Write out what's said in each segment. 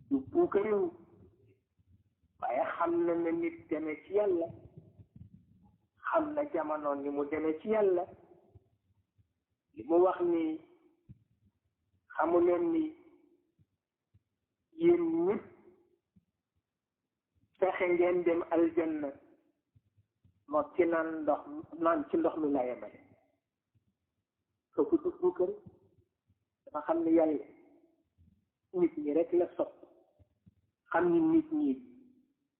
du puukarewu waaye xam na ne nit deme ci yàlla xam na jamono ni mu deme ci yàlla li mu wax ni xamu leen ni yéen ñëpp fexe ngeen dem aljanna moo ci naan ci ndox mi la yemale kooku du puukare dafa xam ne yàlla nit ñi rek la sopp xam ni nit ñi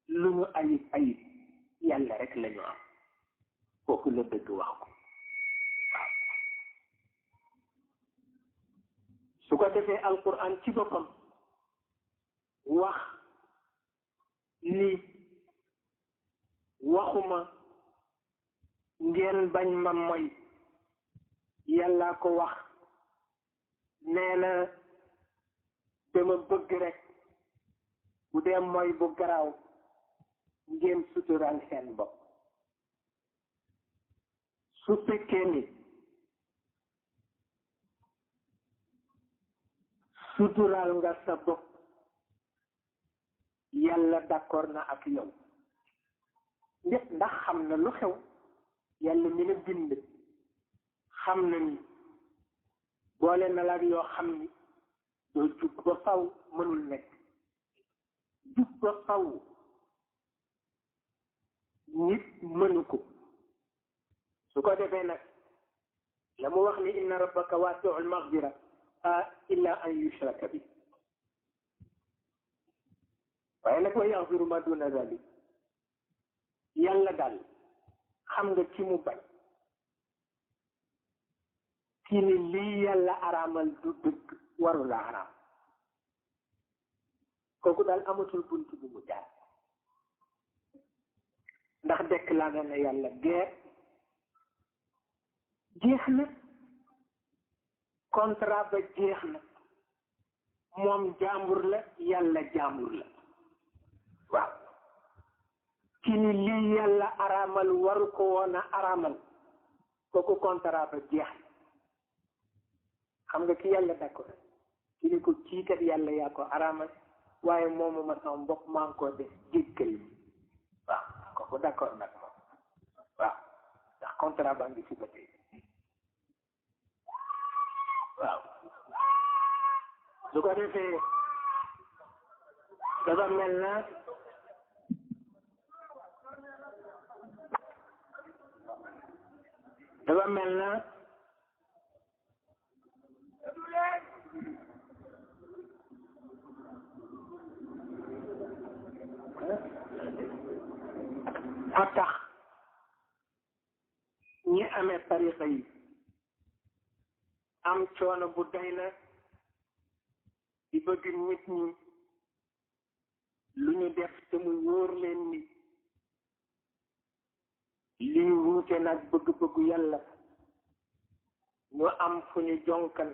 lu ñu ayib yàlla rek la ñu am kooku la dëgg wax ko waaw su ko defee alquran ci boppam wax ni waxuma ngeen bañ ma moy yàlla ko wax nee na dama bëgg rek bu dee mooy bu garaaw ngeen sutural seen bopp su fekkee ni sutural nga sa bopp yàlla d'accord na ak yow ndax xam na lu xew yàlla mi la bind xam na ni boole na la yoo xam ni doo jug ba faw mënul nekk jug ba faw nit mënu ko su ko defee nag la mu wax ni inna rabbaka waasi'ul maghfira illa an yushraka bi waaye nag wa yaghfiru ma duna dhalik yàlla daal xam nga ci mu bañ kii ni lii yàlla araamal du dëgg warula araam kooku daal amatul bunt bu mu jaar ndax déclaré na yàlla guerre jeex na contrat ba jeex na moom jaambur la yàlla jaambur la waaw ki ni lii yàlla araamal waru ko woon a araamal kooku contrat ba jeex na xam nga ki yàlla d'accord ki ni ko kii kat yàlla yaa ko araamal waaye moomu ma sama bopp maa ngi ko def jéggal waaw kooku d'accord nag moom waaw ndax contrat baa ngi fi ba tey waaw su ko defee dafa mel na moo tax ñi amee tariqa yi am coono bu doy na di bëgg nit ñi lu ñu def te mu wóor leen ni lii wuute nag bëgg-bëggu yàlla ñu am fu ñu jonkan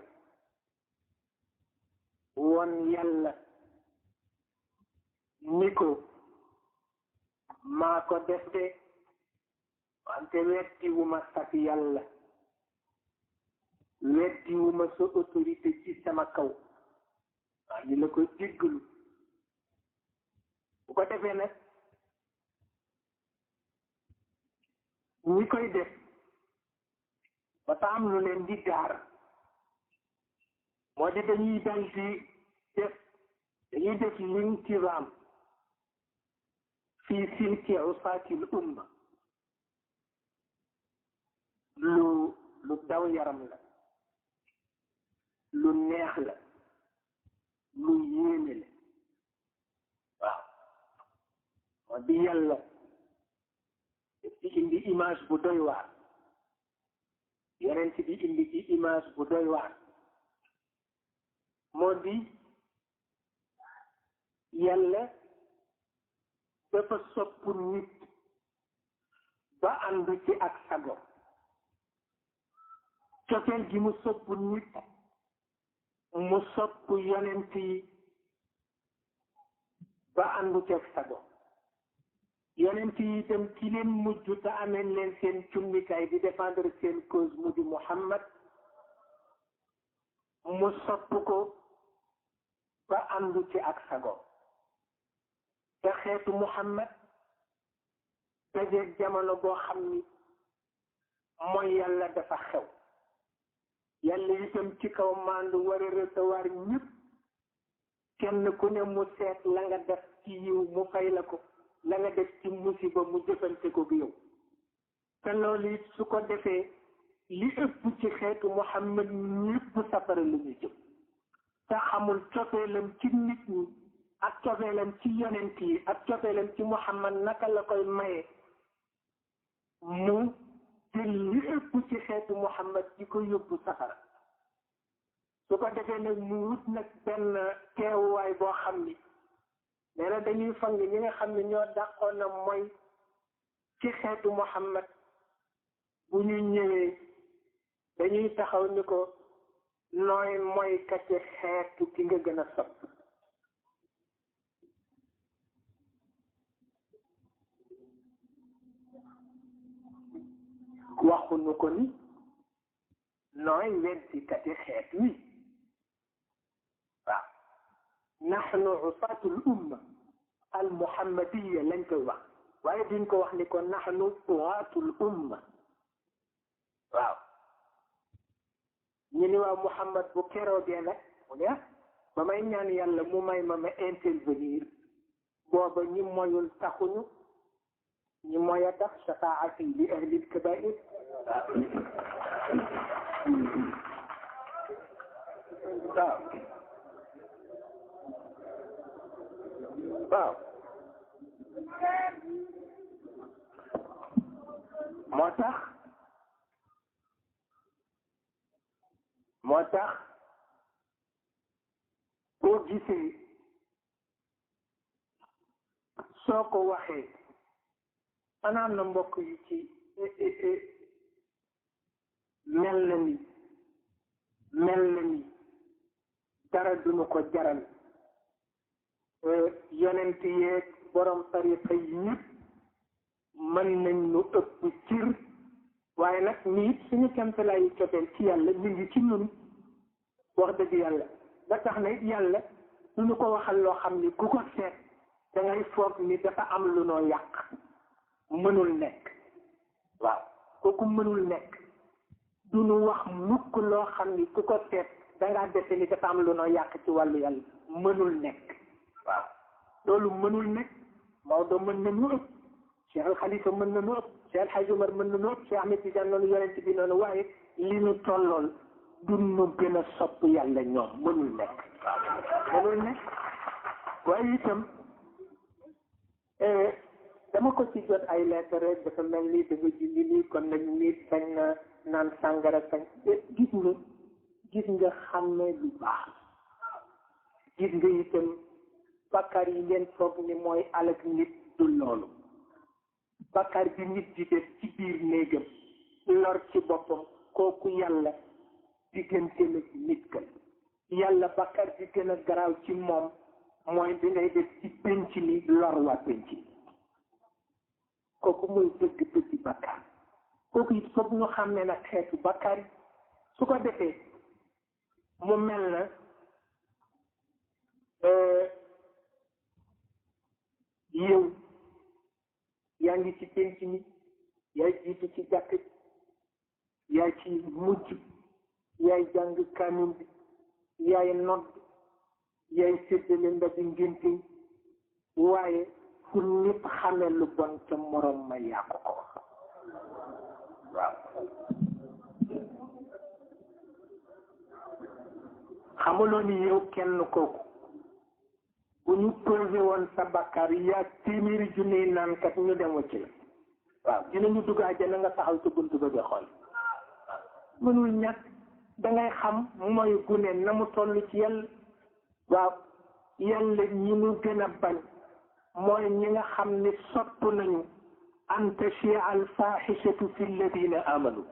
woon yàlla ni ko maa ko def de wante weddiwuma sax yàlla weddiwuma sa autorité ci sama kaw waa ñu la ko jéggalu bu ko defee nag ñi koy def ba ta am lu leen di gaar moo di dañuy dal di def lintizaam fii silki usaatil umma lu daw yaram la lu neex la lu yéeme la waaw moo di yàlla di indi image bu doy waar yeneen ci di indi ci image bu doy waar moo di yàlla dafa sopp nit ba ànd ci ak sago cofeel gi mu sopp nit mu sopp yonent yi ba ànd ci ak sago yonent yi itam ki leen mujj te ameen leen seen cummikaay di défendre seen cause mu di Muhammad mu sopp ko ba àndu ci ak sago te xeetu Muhammad dajeeg jamono boo xam ni mooy yàlla dafa xew yàlla itam ci kaw maandu war a recevoir ñëpp kenn ku ne mu seet la nga def ci yiw mu fay la ko la nga def ci musiba mu jëfante ko bi yow te loolu it su ko defee li ëpp ci xeetu Muhammad ñëpp safara lu ñu jëm te xamul cofeelam ci nit ñi ak cofeelam ci yonent yi ak cofeelam ci Muhammad naka la koy maye mu jël li ëpp ci xeetu Muhammad di ko yóbbu safara su ko defee nag mu wut nag benn teewuwaay boo xam ni nee na dañuy fang ñi nga xam ne ñoo dàqoon na mooy ci xeetu Muhammad bu ñu ñëwee dañuy taxaw ni ko nooy mooy ka ci xeetu ki nga gën a sopp waxuñu ko ni nooy weddi ka ci xeet wi waaw naxnu usaatul umma al muhammadiya lañ koy wax waaye duñ ko wax ni ko naxnu uwaatul umma waaw ñu ni waa Muhammad bu keroogee nag mu ne ba may ñaan yàlla mu may ma intervenir booba ñi moyul taxuñu ñi moy a tax shafaati li ahlil kabair waaw waaw moo tax boo gisee soo ko waxee anaan na mbokk yi ci mel na ni dara duñu ko jaral yonent yeeg borom tariqa yi ñëpp mën nañ nu ëpp cir waaye nag nit suñu kemtalaayu cofeel ci yàlla mi ngi ci ñun wax dëgg yàlla ba tax na it yàlla duñu ko waxal loo xam ni ku ko seet da ngay foog ni dafa am lu noo yàq mënul nekk waaw kooku mënul nekk duñu wax mukk loo xam ni ku ko seet dangaa defe ni dafa am lu noo yàq ci wàllu yàlla mënul nekk waaw loolu mënul nekk Maodo mën na nu ëpp Cheikh Al Khalifa mën na nu ëpp Cheikh El Hadj Omar mën na nu ëpp Cheikh Ahmed Tidiane noonu yonent bi noonu waaye li nu tollool du nu gën a sopp yàlla ñoom mënul nekk waaw mënul nekk waaye itam dama ko ci jot ay lettre rek dafa mel ni dafa julli nii kon nag nit sañ na naan sàngara sañ gis nga xam ne lu baax gis nga itam bakkaar yi ngeen foog ni mooy alak nit du loolu bakkaar bi nit di def ci biir néegam lor ci boppam kooku yàlla diggante la ci nit ka yàlla bakkaar bi gën a garaaw ci moom mooy bi ngay def ci penc mi lor waa penc mi kooku mooy dëgg bakkaar kooku it foog ñu xam ne nag xeetu bakkaar yi su ko defee mu mel na yow yaa ngi ci penc mi yaay jiitu ci jàkk yaay ci mujj yaay jàng kaamil bi yaay nodd yaay séddale ndabi ngénte waaye fu ñëpp xamee lu bon ca morom ma yaa ko ko waaw xamuloo ni yow kenn kooku bu ñu posé woon sa bakkaar yaa téeméeri junne naan kat ñu dem wacc la waaw dinañu dugg àjjana nga taxaw ci buntu ba di xool mënul ñàkk dangay xam mooy gune na mu toll ci yàlla waaw yàlla ñi mu gën a bañ mooy ñi nga xam ne sopp nañu an tashia al faaxishatu fi alladina amanu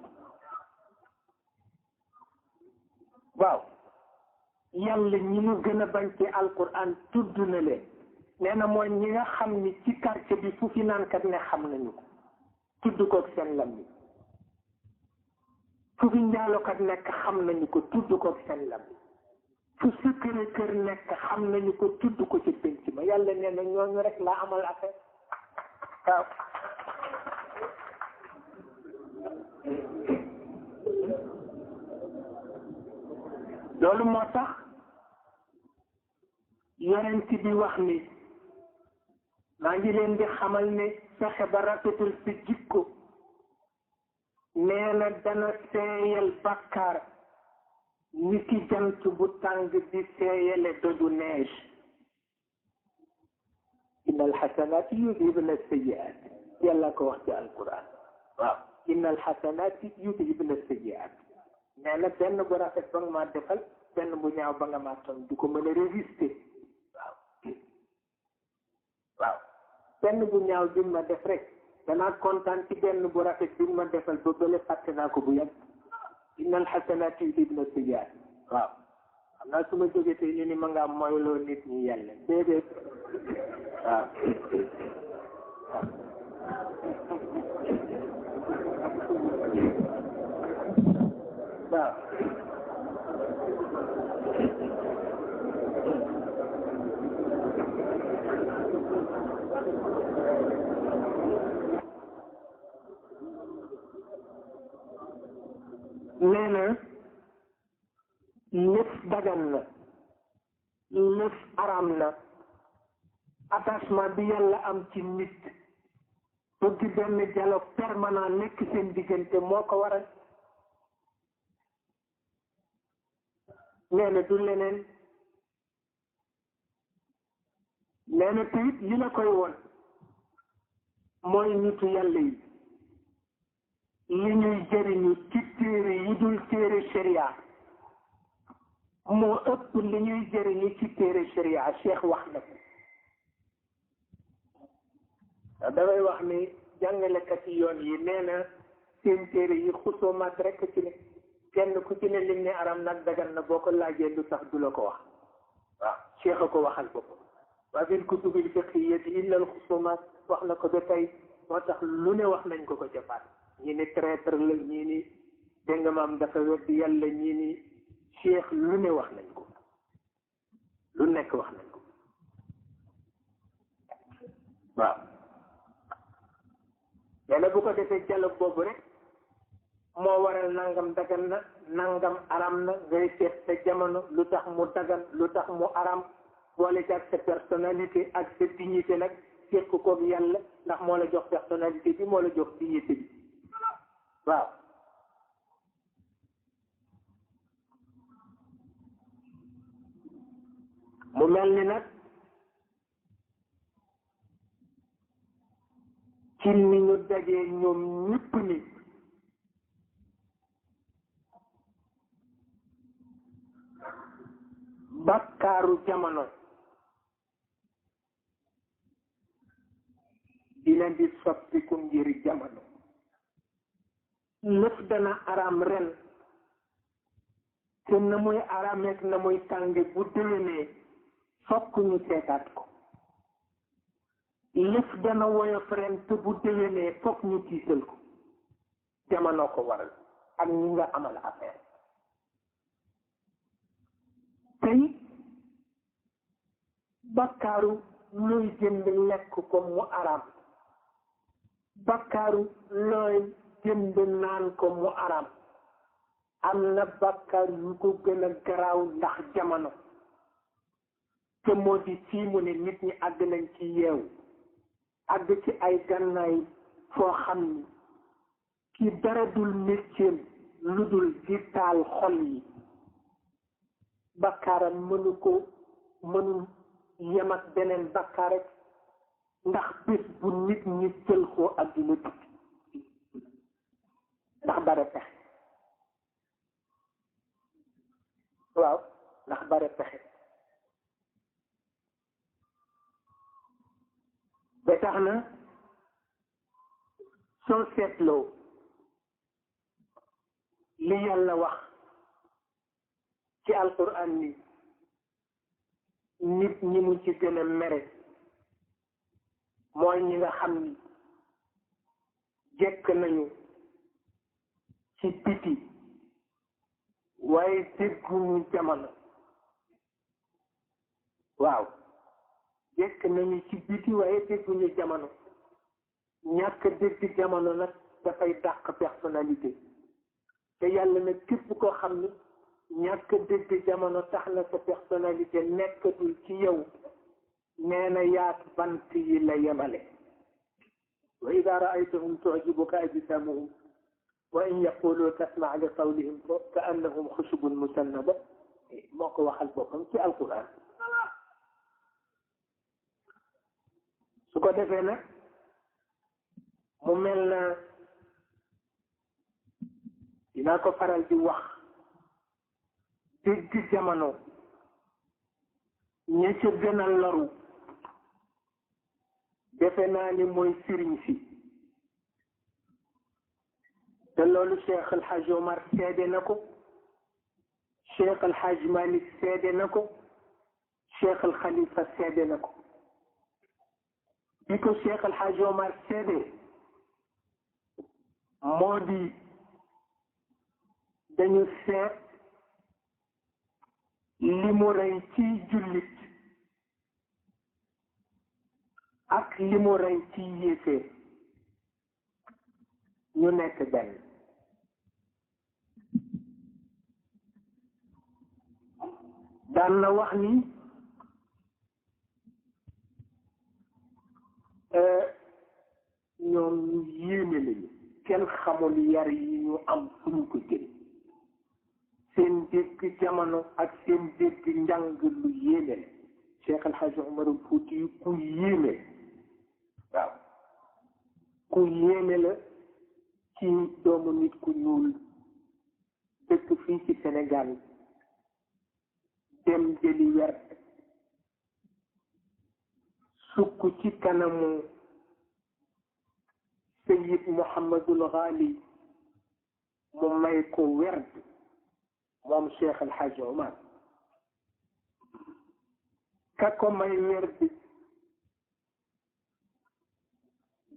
waaw yàlla ñi mu gën a bañ ci alquran tudd na leen nee na mooy ñi nga xam ni ci quartier bi fu fi naankat ne xam nañu ko tudd koog seen lam yi fu fi njaalokat nekk xam nañu ko tudd koog seen lam yi fu sa kër nekk xam nañu ko tudd ko ci pénc ma yàlla nee na ñooñu rek laa amal affaire waaw loolu moo tax yonent bi wax ni maa ngi leen di xamal ne fexe ba rafetul si jikko nee na dana seeyal bàkkaar ni ki jant bu tàng di seeyale doju neige inna alxasanaati yudhibna sayyi'aat yàlla ko wax ci alquran waaw inna alxasanaati yudhibna sayyi'aat nee na benn bu rafet ba nga maa defal benn bu ñaaw ba nga maa ton du ko mën a résister waaw waaw benn bu ñaaw bi ma def rek danaa kontaan ci benn bu rafet bi ma defal ba bële fàtte naa ko bu yàgg inna alxasanaati yudhibna sayyi'aat waaw xam naa su ma jógee tey ñu ni ma ngaa moyloo nit ñi yàlla déedéet waaw waaw nee na lëf dagan na lëf aram na attachement bi yàlla am ci nit bëgg benn dialogue permanent nekk seen diggante moo ko waral nee na du leneen nee na tamit li la koy won mooy nitu yàlla yi li ñuy jëriñu ci téere yi dul téere sharia moo ëpp li ñuy jëriñu ci téere sharia Cheikh wax na ko dafay wax ni jàngalekat yi yoon yi nee na seen téere yi xusoomaat rekk ci ne kenn ku ci ne lim ne aram nag dagan na boo ko laajee lu tax du la ko wax waaw Cheikh a ko waxal boppam waa fil kutubil fiqhiyyati illa al xusumaat wax na ko ba tey moo tax lu ne wax nañ ko ko jëfaat ñi ni traître la ñii ni dégg nga maam dafa weddi yàlla ñii ni Cheikh lu ne wax nañ ko lu nekk wax nañ ko waaw nee na bu ko defee dialogue boobu rek moo waral nangam dagan na nangam aram na ngay seet sa jamono lu tax mu dagan lu tax mu aram boole ci ak sa personnalité ak sa dignité nag seet ko koog yàlla ndax moo la jox personnalité bi moo la jox dignité bi waaw mu mel ni nag ci ni ñu dajee ñoom ñëpp ni bakkaaru jamono dina di soppiku ngir jamono lëf dana aram ren te na muy arameek na muy tànge bu déwénee fokk ñu seetaat ko lëf dana woyof ren te bu déwénee fokk ñu tiital ko jamono ko waral ak ñi nga amal affaire tey bakkaaru looy jënd lekk ko mu aram bakkaaru looy jënd naan ko mu aram am na bakkaar yu ko gën a garaaw ndax jamono te moo di fii mu ne nit ñi àgg nañ ci yeewu àgg ci ay gànnaay foo xam ni ki dara dul métier lu dul di taal xol yi bakkaaram mënul yem ak beneen bakkaar rek ndax bés bu nit ñi jël koo adduna tukki ndax bare pexe waaw ndax bare pexe ba tax na soo seetloo li yàlla wax ci alquran ni nit ñi mu ci gën a mere mooy ñi nga xam ni jekk nañu ci biti waaye dégguñu jamono waaw jekk nañu ci biti waaye dégguñu jamono. ñàkk dégg jamono nag dafay dàq personnalité te yàlla nag képp koo xam ni ñàkk dégg jamono tax na sa personnalité nekkatul ci yow nee na yaat bant yi la yemale. wa ida raaytahum tujibuka ajsamuhum wa in yaqulu tasmaa li qawlihim ka annahum xushubun musannada moo ko waxal boppam ci alquran. su ko defee nag mu mel na dinaa ko faral di wax dégg jamono ña ca gën a loru defe naa ni mooy sëriñ si te loolu Cheikh El Hadj Omar seede na ko Cheikh El Hadj Malick seede na ko Cheikh El Khalifa seede na ko bi ko Cheikh El Hadj Omar seede moo di dañu seet li mu rey ci jullit ak li mu rey ci yéeféer ñu nekk benn. daan na wax ni ñoom ñu yéeme lañu kenn xamul yar yi ñu am fu ñu ko jël seen dégg jamono ak seen dégg njàng lu yéeme la. Cheikh El Hadj Omar Fouti yu ku yéeme waaw ku yéeme la ci doomu nit ku ñuul dëkk fii ci Sénégal dem jëli wer sukk ci kanamu Sayid Mouhamadul Ghali mu may ko werd moom Cheikh El Hadj Omar ka ko may werd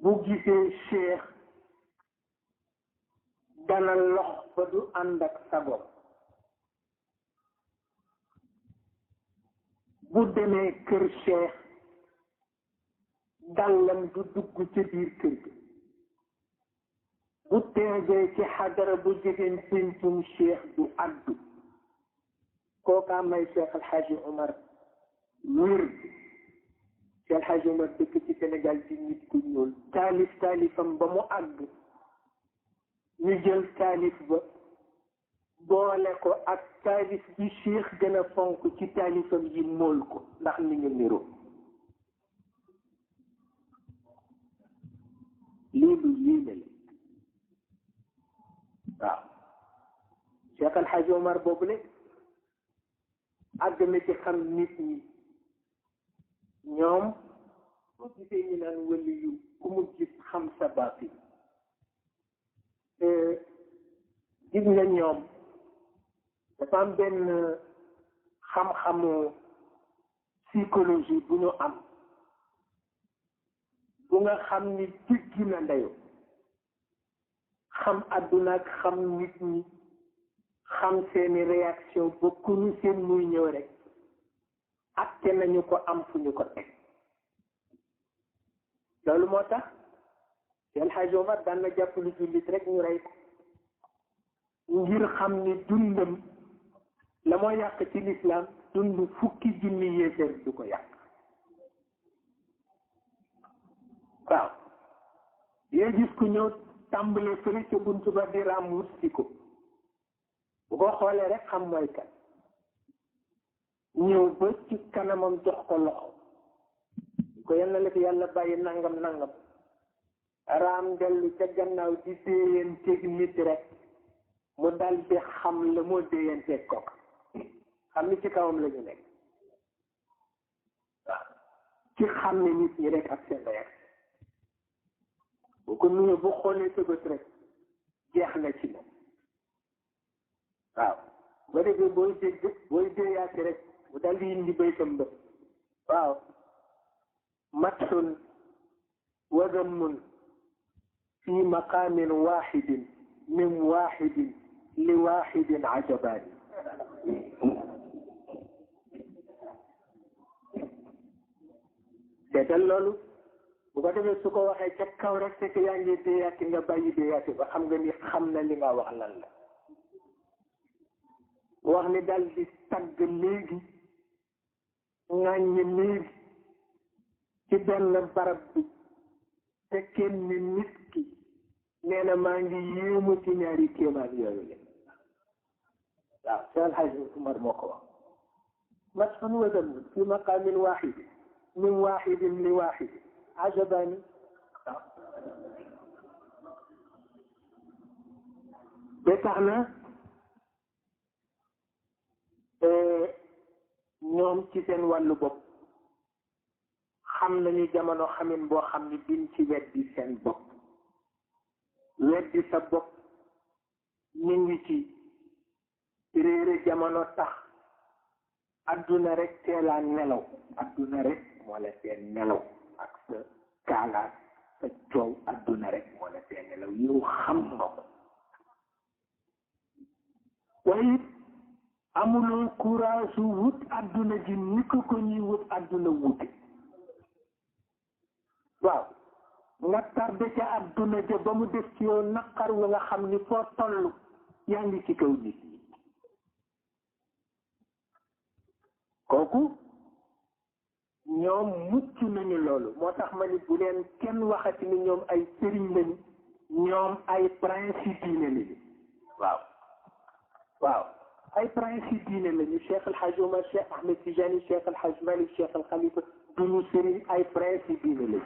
bu gisee Cheikh dana lox ba du ànd ak sago bu demee kër Cheikh dàllam du dugg ca biir kër gi bu teegee ci xadara bu jegeen pencum Cheikh du addu kookaa may Cheikh El Hadj Omar wér Cheikh El Hadj Omar dëkk ci Sénégal ci nit ku ñuul taalifam ba mu àgg ñu jël taalif ba boole ko ak taalif bi Cheikh gën a fonk ci taalifam yi mool ko ndax ni ñu niroo lii lu yéeme la waaw Cheikh El Hadj Omar boobule àgg na ci xam nit ñi ñoom boo gisee ñu naan wëli yu ku mu gis xam sa baatin gis nga ñoom dafa am benn xam-xamu psychologie bu ñu am bu nga xam ni jéggi na ndeyo xam àdduna ak xam nit ñi xam seeni réaction ba ku ñu seen muy ñëw rek atte nañu ko am fu ñu ko teg loolu moo tax El Hadj Omar daan na jàpp lu jullit rek ñu rey ko ngir xam ni dundam la moo yàq ci lislaam dund fukki junni yéeféer du ko yàq waaw yee gis ku ñëw tàmbale fële ca buntu ba di raam wut si ko bu ko xoolee rek xam mooy kan ñëw ba ci kanamam jox ko loxo ko yal na la fi yàlla bàyyi nangam nangam raam dellu ca gannaaw di déeyanteeg nit rek mu dal di xam la moo déeyanteeg kooka xam ni ci kawam la ñu nekk waaw ci xam ne nit ñi rek ak seen réaction bu ko nuyoo bu xoolee sa bët rek jeex na ci moom waaw ba defee booy déeyaate rek mu dal di indi baytam ba waaw matxun wa dammun fi maqaamin waaxidin min waaxidin li waaxidin ajabaani seetal loolu bu ko defee su ko waxee ca kaw rek c'est que yaa ngi déyaati nga bàyyi déyaati ba xam nga ni xam na li nga wax lan la wax ni daal di tagg léegi ŋàññi léegi ci benn barab bi te kenn ni nit ki nee na maa ngi yéemu ci ñaari kéemaan yooyu la waaw Cheikh El Hadj Umar moo ko wax masxun wa damun fi maqaamin waaxidi min waaxidin li waaxidi ajabaani ba tax na ñoom ci seen wàllu bopp xam nañu jamono xamin boo xam ni duñ ci weddi seen bopp weddi sa bopp ñu ngi ci réere jamono tax adduna rek teelaa nelaw adduna rek moo la seen nelaw ak sa kaalaat sa coow adduna rek moo la seen nelaw yow xam nga ko waaye amuloo courage wut adduna ji ni ko ñuy wut adduna wute waaw nga tardé ca adduna ja ba mu def ci yow naqar wa nga xam ni foo toll yaa ngi ci kaw nit ñi kooku ñoom mucc nañu loolu moo tax ma ni bu leen kenn waxati ni ñoom ay sëriñ lañu ñoom ay principe diine lañu waaw waaw ay principe diine lañu Cheikh El Hadj Omar Cheikh Ahmed Tijani Cheikh El Hadj Malick Cheikh El Khalifa duñu sëriñ ay principe diine lañu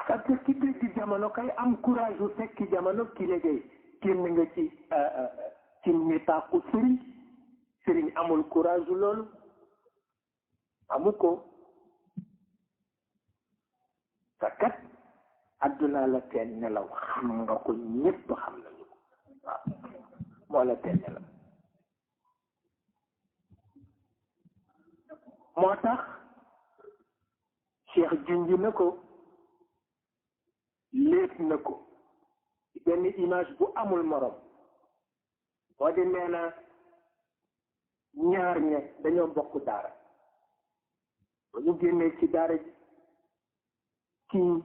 parce que ki dégg jamono kay am courage bu fekki jamono ki liggéey génn nga ci ñi tàqu sëriñ amul courage loolu amu ko te kat adduna la teen nelaw xam nga ko ñépp xam nañu ko waaw moo la teen nelaw moo tax Cheikh junj na ko léet na ko benn image bu amul morom moo di nee na ñaar ña dañoo bokk daara ba ñu génnee ci daara ji kii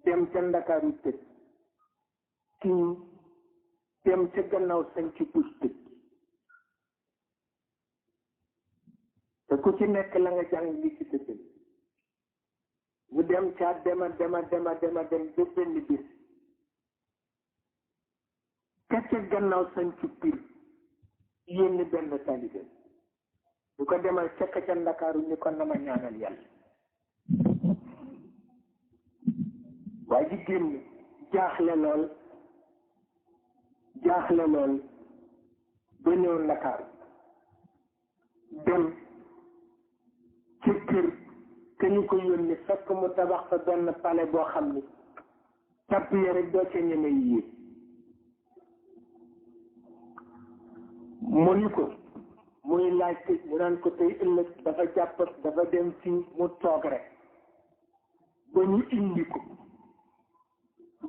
dem ca Ndakaaru tëj kii dem ca gannaaw sañ ci bus tëj te ku ci nekk la nga jàng li ci tëj ñu dem ca dema dem ba benn bis ka ca gannaaw sañ ci pir yénn benn talibé bu ko demal ca Ndakaaru ni ko na ma ñaanal yàlla waaye ji génn jaaxle lool ba ñëw Ndakaaru dem ci kër te ñu ko yónni fekk mu tabax fa benn palais boo xam ni tapp ya rek doo ca ñeme yéeg mu ni ko muy laaj mu naan ko tey ëllëg dafa jàpp dafa dem fii mu toog rek ba ñu indi ko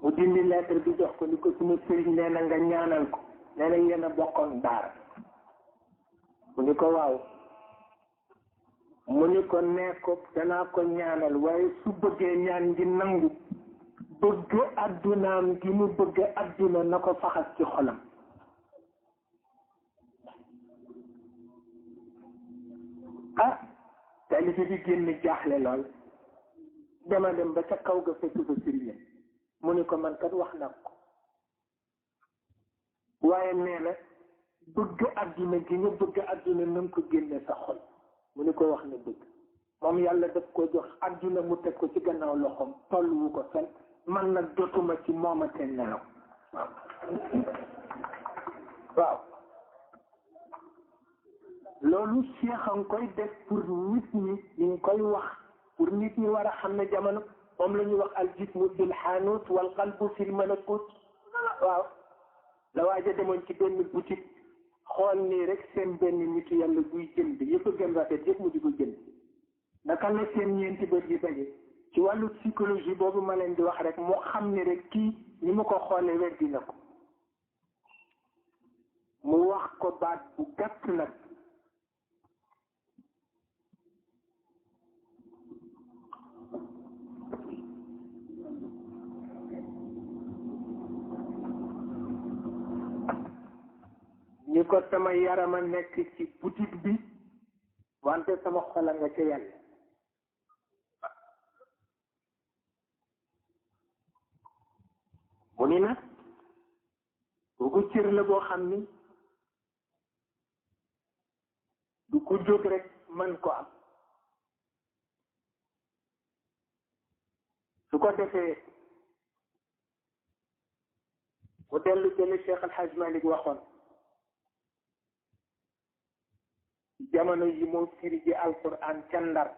mu dindi lettre bi jox ko ni ko suma sëriñ nee na nga ñaanal ko nee na yéen a bokkoon daara mu ni ko waaw mu ni ko nee ko danaa ko ñaanal waaye su bëggee ñaan ngi nangu bëgg addunaam gi mu bëgg adduna na ko faxas ci xolam ah talibi bi génn jaaxle lool dama dem ba ca kaw ga fekk ba sëriñam mu ni ko man kat wax na ko waaye nee na bëgg adduna gi nga bëgg adduna na nga ko génne sa xol mu ni ko wax na dëgg moom yàlla daf ko jox adduna mu teg ko ci gannaaw loxoom tolluwu ko fen man nag jotuma ci moomate nelaw waaw loolu Cheikh a ngi koy def pour nit ñi ñu ngi koy wax pour nit ñi war a xam ne jamono moom la ñuy wax al jismu fil xaanut wal qalbu fil malakut waaw la waaja demoon ci benn boutique xool nii rek seen benn nitu yàlla buy jënd yëpp a gën rafet yëpp mu di ko jënd naka la seen ñeenti bët yi daje ci wàllu psychologie boobu ma leen di wax rek moo xam ni rek kii ni mu ko xoolee weddi na ko mu wax ko baat bu gàtt nag ko sama yarama nekk ci boutique bi wante sama xol a nga ca yàlla. mu ni nag boobu cër la boo xam ni du ko jóg rek mën ko am. su ko defee mu dellu jële Cheikh Al Hadj Malick waxoon jamono yi moo firi ji alquran ca Ndar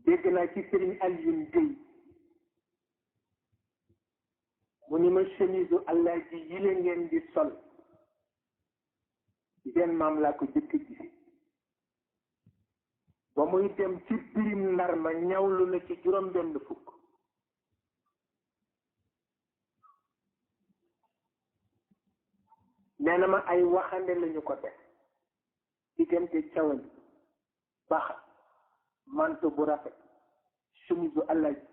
dégg naa ci Serigne Alioune Gueye mu ni ma chemise Allah ji yile ngeen di sol seen maam laa ko jëkk gisi ba muy dem ci pirim Ndar ma ñawlu na ci juróom benn fukk. nee na ma ay waxande lañu ko def diggante cawal baxa manto bu rafet chemise Allah ji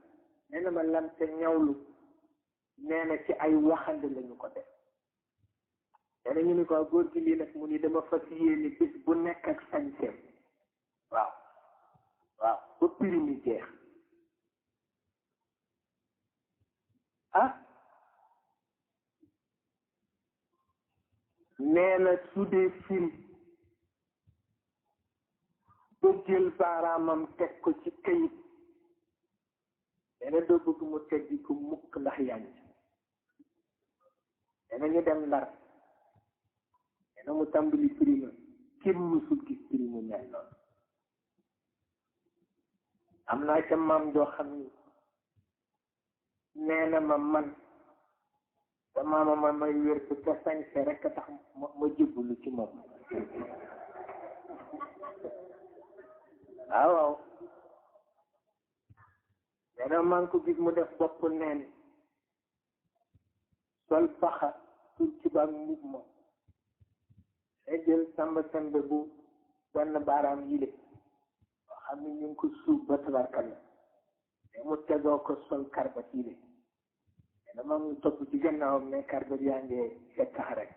nee na ma lam te ñawlu nee na ci ay waxande lañu ko def. nee na ñu ni ko góor gi lii nag mu ni dama fas yéene bis bu nekk ak sañseem. waaw waaw ba prix mi jeex. nee na su dee firi ba jël baaraamam teg ko ci kayit nee na doo bëgg mu teggi ko mukk ndax yànj. nee na ñu dem Ndar nee na mu tàmbali firi ma kenn mësul gis firi mu mel noonu. am naa ca maam joo xam ni nee na ma man te maama ma may wér bu te sañse rek tax ma jébbalu ci moom. waaw nee na maa ngi ko gis mu def bopp neen sol paxa tur ci baag mbub ma day jël samba sembe bu benn baaraam yile boo xam ne ñu ngi ko suuf ba tabarkalla mais mu tegoo ko sol karbat yile nee na maa ngi topp ci gannaawam ne karbat yaa ngi fekkax rek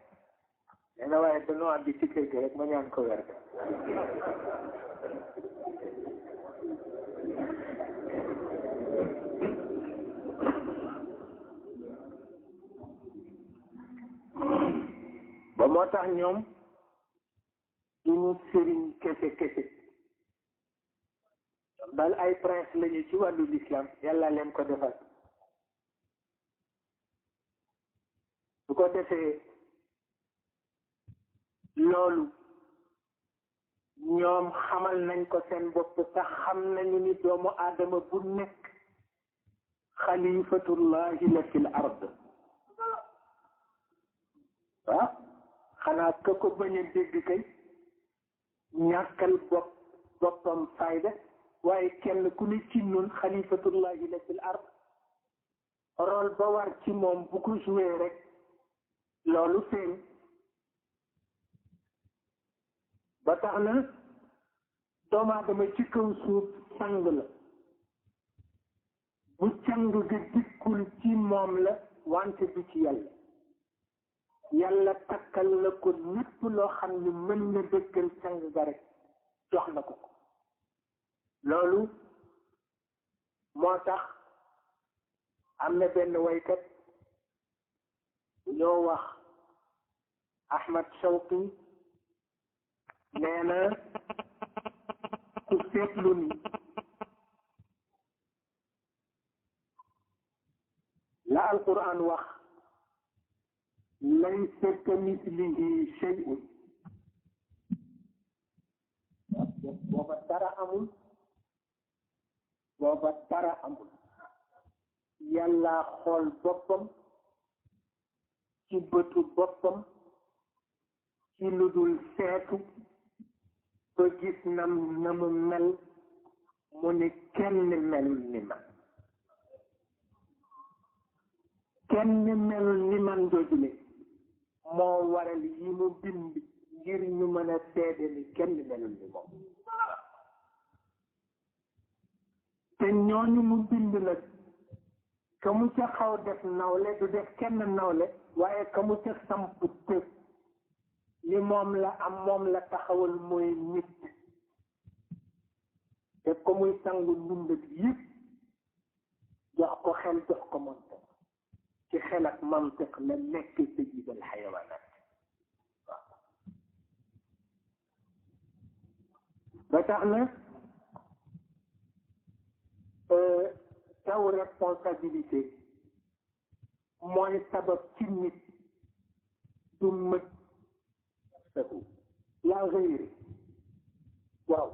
nee na waaye dañoo àgg ci kër gi rek ma ñaan ko wer ba moo tax ñoom duñu sëriñ kese kese ñoom daal ay prince lañu ci wàllu l'islam yàlla leen ko defal. su ko defee loolu ñoom xamal nañ ko seen bopp tax xam nañu ni doomu aadama bu nekk xalifatullahi la fil ard. waaw xanaa ka ko bañ a dégg kay ñàkkal boppam fayda waaye kenn ku ne ci ñun xalifatullahi la fil ard rôle ba war ci moom bu ko joué rek loolu feeñ. ba tax na doomu aadama ci kaw suuf sang la bu càng ga dikkul ci moom la wante du ci yàlla. yàlla takkal na ko lépp loo xam ni mën na dëggal sang ga rek jox na ko ko. loolu moo tax am na benn waykat ñoo wax Ahmad Shawqi nee na ku seetlu ni la alquran wax laysa kamislihi shay'un booba dara amul yàlla xool boppam ci bëtu boppam ci lu dul seetu ba gis na mu mel mu ne kenn melul ni man. kenn melul ni man joojule moo waral yi mu bind ngir ñu mën a seede ni kenn melul ni moom. te ñooñu mu bind nag ka mu ca xaw def nawle du def kenn nawle waaye ka mu ca samp tëb li moom la am moom la taxawal mooy nit te ko muy sangu ndundat yëpp jox ko xel jox ko mantiq ci xel ak mantiq la nekk sayyidul xayawaanaat waaw ba tax na taw responsabilité mooy sabab ci nit du mët sahu la gayri waaw